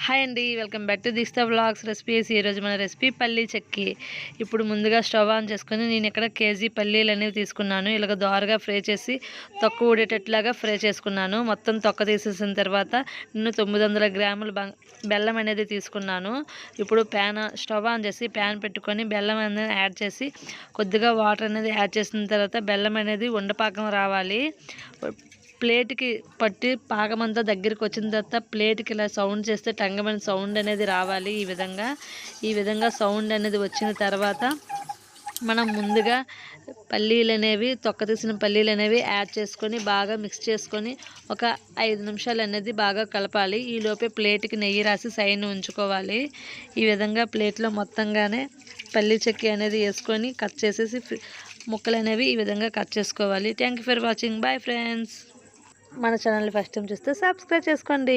Hi అండి, welcome back to దిస్తా vlogs recipes. ఈరోజు మన రెసిపీ పల్లీ చెక్కి. ఇప్పుడు ముందుగా స్టవ్ ఆన్ చేసుకొని నేను ఇక్కడ కేజీ పల్లీలు అనేవి తీసుకున్నాను. ఇలాగ దోరగా ఫ్రై చేసి తొక్క ఊడేటట్లాగా ఫ్రై చేసుకున్నాను. మొత్తం తొక్క తీసేసిన తర్వాత నేను 900 గ్రాముల బెల్లం అనేది తీసుకున్నాను. ఇప్పుడు స్టవ్ ఆన్ చేసి ప్యాన్ పెట్టుకొని బెల్లం అనేది యాడ్ చేసి కొద్దిగా వాటర్ అనేది యాడ్ చేసిన తర్వాత బెల్లం అనేది ఉండపాకం రావాలి. ప్లేట్కి పట్టి పాకమంతా దగ్గరికి వచ్చిన తర్వాత ప్లేట్కి ఇలా సౌండ్ చేస్తే టంగమని సౌండ్ అనేది రావాలి. ఈ విధంగా సౌండ్ అనేది వచ్చిన తర్వాత మనం ముందుగా తొక్క తీసిన పల్లీలు అనేవి యాడ్ చేసుకొని బాగా మిక్స్ చేసుకొని ఒక 5 నిమిషాలు అనేది బాగా కలపాలి. ఈలోపే ప్లేట్కి నెయ్యి రాసి సైడ్ని ఉంచుకోవాలి. ఈ విధంగా ప్లేట్లో మొత్తంగానే పల్లీ చెక్కి అనేది వేసుకొని కట్ చేసేసి ముక్కలు అనేవి ఈ విధంగా కట్ చేసుకోవాలి. Thank you for watching. Bye friends. మన ఛానల్ని ఫస్ట్ టైం చూస్తే సబ్స్క్రైబ్ చేసుకోండి.